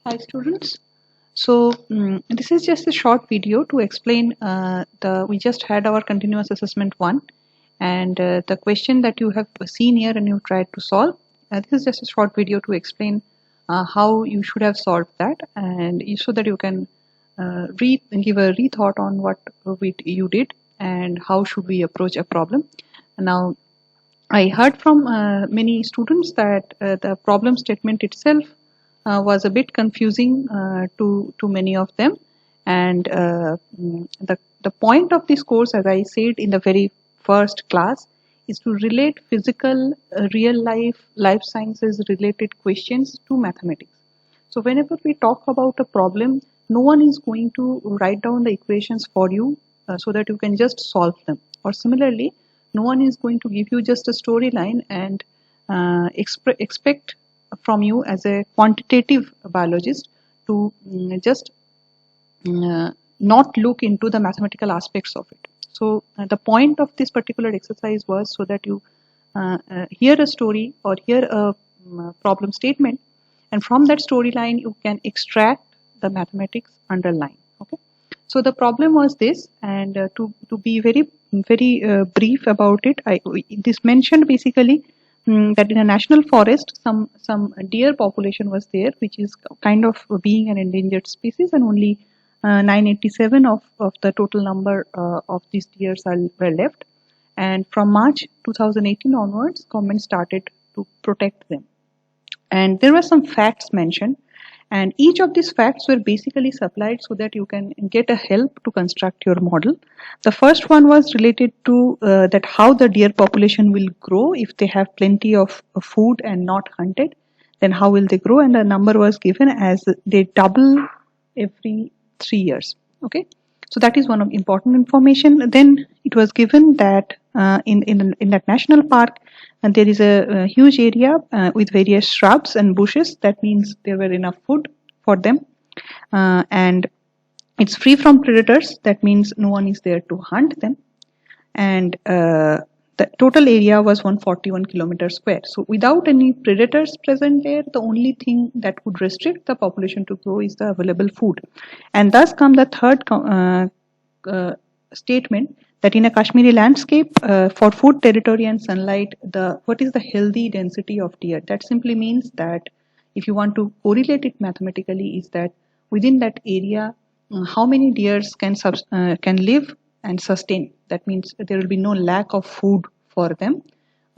Hi students. So this is just a short video to explain we just had our continuous assessment 1 and the question that you have seen here and you tried to solve. This is just a short video to explain how you should have solved that and so that you can give a rethought on what you did and how should we approach a problem. Now I heard from many students that the problem statement itself was a bit confusing to many of them, and the point of this course, as I said in the very first class, is to relate physical, real life sciences related questions to mathematics. So whenever we talk about a problem, no one is going to write down the equations for you so that you can just solve them. Or similarly, no one is going to give you just a storyline and expect from you as a quantitative biologist to just not look into the mathematical aspects of it. So the point of this particular exercise was so that you hear a story or hear a problem statement, and from that storyline you can extract the mathematics underlying. Okay, so the problem was this, and to be very brief about it, this mentioned basically that in a national forest some deer population was there, which is kind of being an endangered species, and only 987 of the total number of these deers were left. And from March 2018 onwards, government started to protect them. And there were some facts mentioned, and each of these facts were basically supplied so that you can get a help to construct your model. The first one was related to that how the deer population will grow if they have plenty of food and not hunted. Then how will they grow? And the number was given as they double every 3 years. Okay, so that is one of important information. Then it was given that in that national park, and there is a huge area with various shrubs and bushes. That means there were enough food for them, and it's free from predators. That means no one is there to hunt them, and the total area was 141 kilometers square. So without any predators present there, the only thing that would restrict the population to grow is the available food. And thus come the third statement that in a Kashmiri landscape, for food, territory and sunlight, what is the healthy density of deer? That simply means that if you want to correlate it mathematically, is that within that area, how many deers can live and sustain. That means there will be no lack of food for them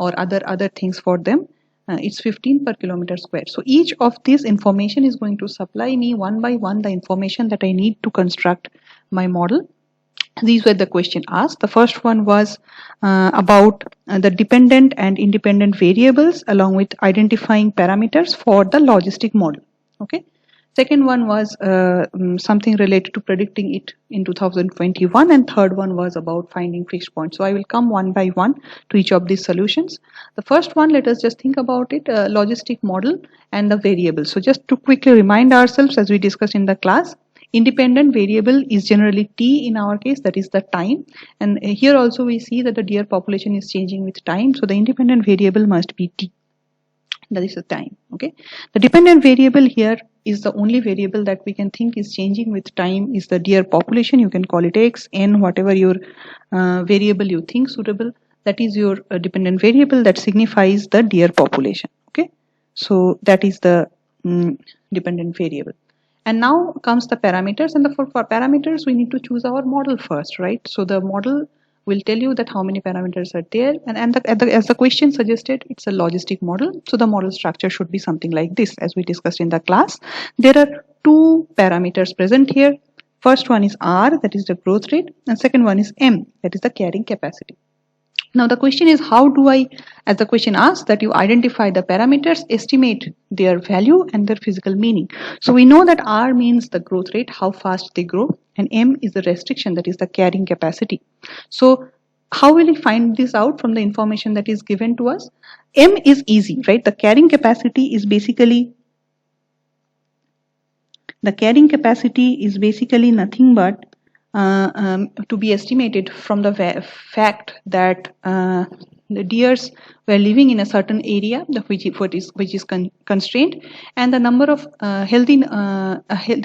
or other things for them. It's 15 per kilometer square. So each of this information is going to supply me one by one the information that I need to construct my model. These were the question asked. The first one was about the dependent and independent variables along with identifying parameters for the logistic model. Okay. Second one was something related to predicting it in 2021, and third one was about finding fixed points. So I will come one by one to each of these solutions. The first one, let us just think about it, logistic model and the variables. So just to quickly remind ourselves, as we discussed in the class, independent variable is generally t in our case, that is the time. And here also we see that the deer population is changing with time. So the independent variable must be t. That is the time. Okay. The dependent variable here is the only variable that we can think is changing with time is the deer population. You can call it x, n, whatever your variable you think suitable. That is your dependent variable that signifies the deer population. Okay. So that is the dependent variable. And now comes the parameters, and for parameters we need to choose our model first, right? So the model will tell you that how many parameters are there, and as the question suggested, it's a logistic model. So the model structure should be something like this, as we discussed in the class. There are two parameters present here. First one is R, that is the growth rate, and second one is M, that is the carrying capacity. Now the question is, how do I, as the question asks, that you identify the parameters, estimate their value and their physical meaning. So we know that R means the growth rate, how fast they grow, and M is the restriction, that is the carrying capacity. So how will we find this out from the information that is given to us? M is easy, right? The carrying capacity is basically nothing but to be estimated from the fact that the deers were living in a certain area which is constrained, and the number of there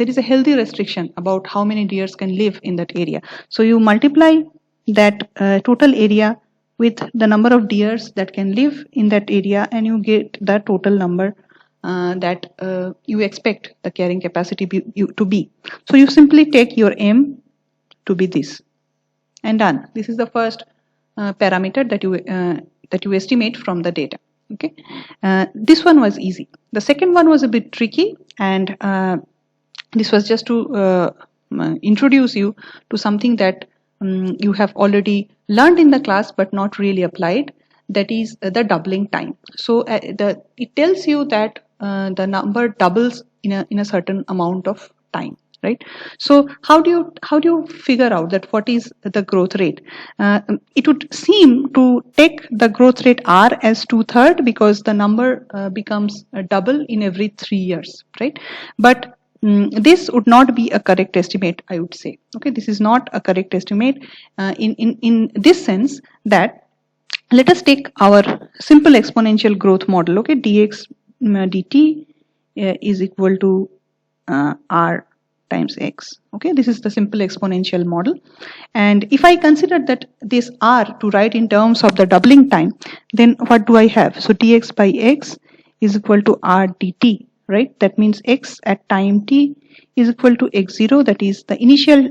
is a healthy restriction about how many deers can live in that area. So you multiply that total area with the number of deers that can live in that area, and you get the total number that you expect the carrying capacity to be. So you simply take your M to be this, and done. This is the first parameter that you estimate from the data. Okay, this one was easy. The second one was a bit tricky, and this was just to introduce you to something that you have already learned in the class but not really applied. That is the doubling time. So it tells you that the number doubles in a certain amount of time, right? So how do you figure out that what is the growth rate? It would seem to take the growth rate R as 2/3 because the number becomes double in every 3 years, right? But this would not be a correct estimate, I would say. Okay, this is not a correct estimate in this sense that let us take our simple exponential growth model. Okay, dx dt is equal to r times x. Okay, this is the simple exponential model, and if I consider that this r to write in terms of the doubling time, then what do I have? So dx by x is equal to r dt, right? That means x at time t is equal to x0, that is the initial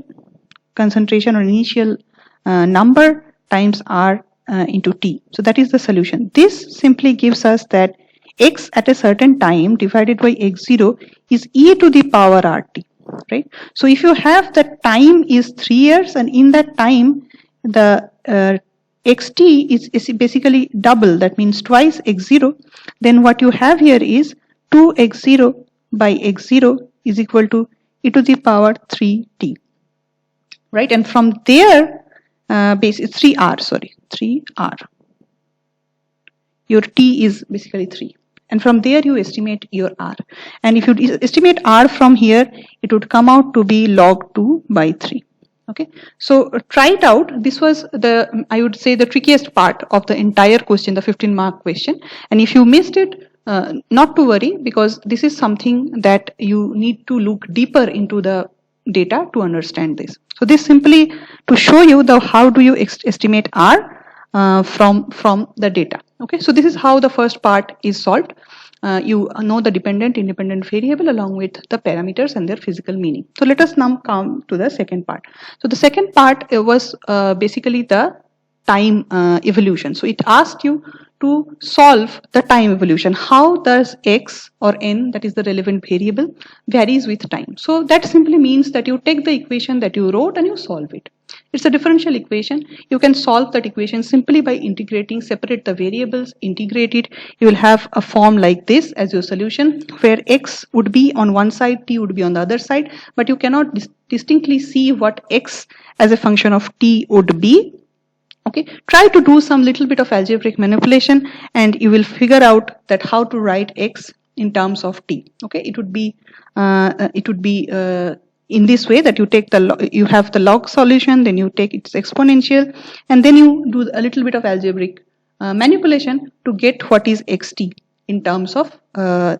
concentration or initial number times r into t. So that is the solution. This simply gives us that x at a certain time divided by x0 is e to the power rt, right? So if you have the time is 3 years, and in that time the xt is basically double, that means twice x0, then what you have here is 2x0 by x0 is equal to e to the power 3t, right? And from there, base 3r. Your t is basically 3. And from there you estimate your r. And if you estimate r from here, it would come out to be log 2 by 3. Okay, so try it out. This was I would say the trickiest part of the entire question, the 15-mark question. And if you missed it, not to worry, because this is something that you need to look deeper into the data to understand this. So this simply to show you how do you estimate r from the data. Okay, so this is how the first part is solved. You know the dependent, independent variable along with the parameters and their physical meaning. So let us now come to the second part. So the second part was basically the time evolution. So it asked you to solve the time evolution. How does x or n, that is the relevant variable, varies with time? So that simply means that you take the equation that you wrote and you solve it. It's a differential equation. You can solve that equation simply by integrating, separate the variables, integrate it. You will have a form like this as your solution, where x would be on one side, t would be on the other side, but you cannot distinctly see what x as a function of t would be. Okay, try to do some little bit of algebraic manipulation and you will figure out that how to write x in terms of t. Okay, it would be in this way, that you take you have the log solution, then you take its exponential, and then you do a little bit of algebraic manipulation to get what is xt in terms of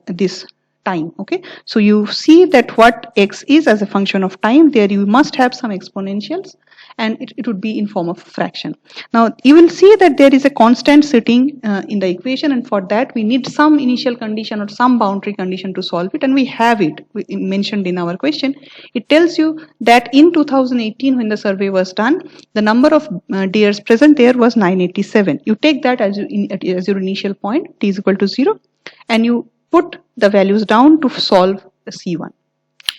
this time. Okay, so you see that what x is as a function of time, there you must have some exponentials, and it would be in form of fraction. Now you will see that there is a constant sitting in the equation, and for that we need some initial condition or some boundary condition to solve it, and we have it mentioned in our question. It tells you that in 2018, when the survey was done, the number of deers present there was 987. You take that as your initial point, t is equal to 0, and you put the values down to solve the C1.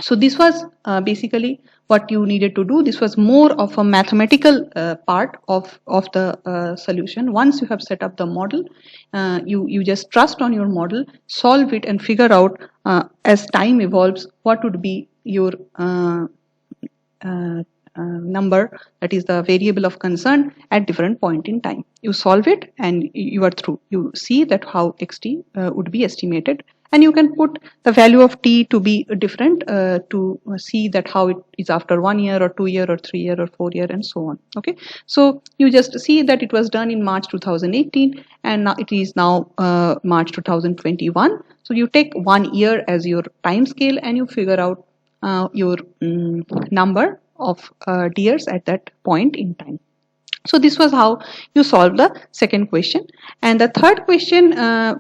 So this was basically what you needed to do. This was more of a mathematical part of the solution. Once you have set up the model, you just trust on your model, solve it, and figure out as time evolves what would be your number, that is the variable of concern at different point in time. You solve it and you are through. You see that how xt would be estimated and you can put the value of t to be different to see that how it is after 1 year or 2 year or 3 year or 4 year and so on. Okay, so you just see that it was done in March 2018 and now it is now March 2021. So you take 1 year as your time scale and you figure out your number of deers at that point in time. So this was how you solve the second question. And the third question,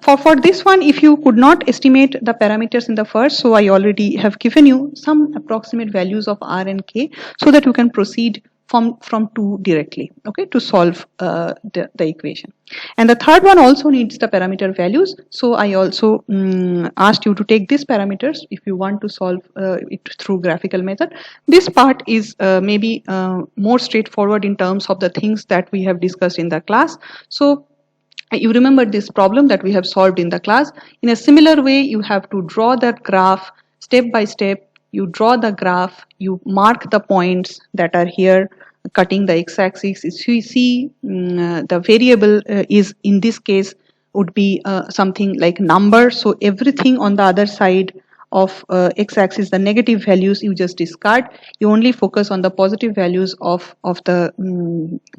for this one, if you could not estimate the parameters in the first, so I already have given you some approximate values of R and K so that you can proceed from 2 directly, okay, to solve the equation. And the third one also needs the parameter values. So I also asked you to take these parameters if you want to solve it through graphical method. This part is maybe more straightforward in terms of the things that we have discussed in the class. So you remember this problem that we have solved in the class. In a similar way, you have to draw that graph step by step. You draw the graph, you mark the points that are here cutting the x-axis. If you see the variable is in this case would be something like number. So everything on the other side of x-axis, the negative values you just discard. You only focus on the positive values of the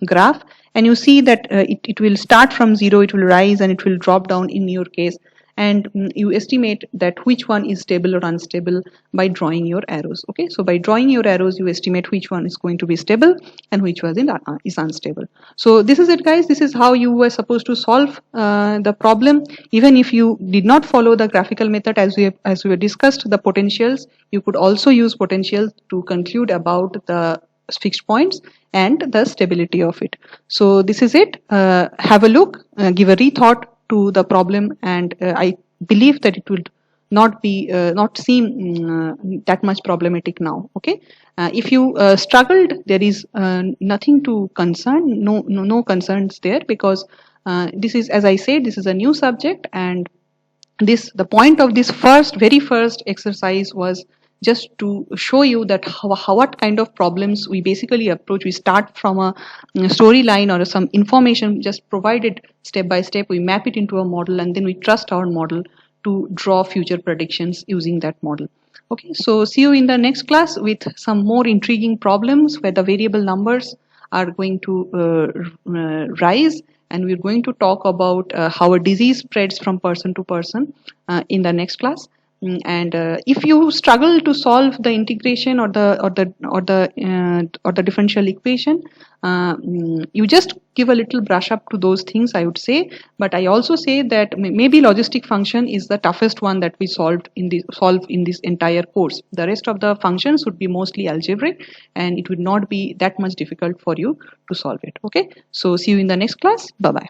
graph, and you see that it will start from 0, it will rise and it will drop down in your case. And you estimate that which one is stable or unstable by drawing your arrows. Okay, so by drawing your arrows, you estimate which one is going to be stable and which one is unstable. So this is it, guys. This is how you were supposed to solve the problem. Even if you did not follow the graphical method as we discussed the potentials, you could also use potentials to conclude about the fixed points and the stability of it. So this is it. Have a look, give a rethought to the problem, and I believe that it will not seem that much problematic now. Okay, if you struggled, there is nothing to concern, no concerns there, because this is, as I said, this is a new subject, and the point of this very first exercise was just to show you that what kind of problems we basically approach. We start from a storyline or some information just provided step by step. We map it into a model and then we trust our model to draw future predictions using that model. Okay, so see you in the next class with some more intriguing problems where the variable numbers are going to rise, and we're going to talk about how a disease spreads from person to person in the next class. And if you struggle to solve the integration or the differential equation, you just give a little brush up to those things, I would say. But I also say that maybe logistic function is the toughest one that we solve in this entire course. The rest of the functions would be mostly algebraic, and it would not be that much difficult for you to solve it. Okay, so see you in the next class. Bye bye.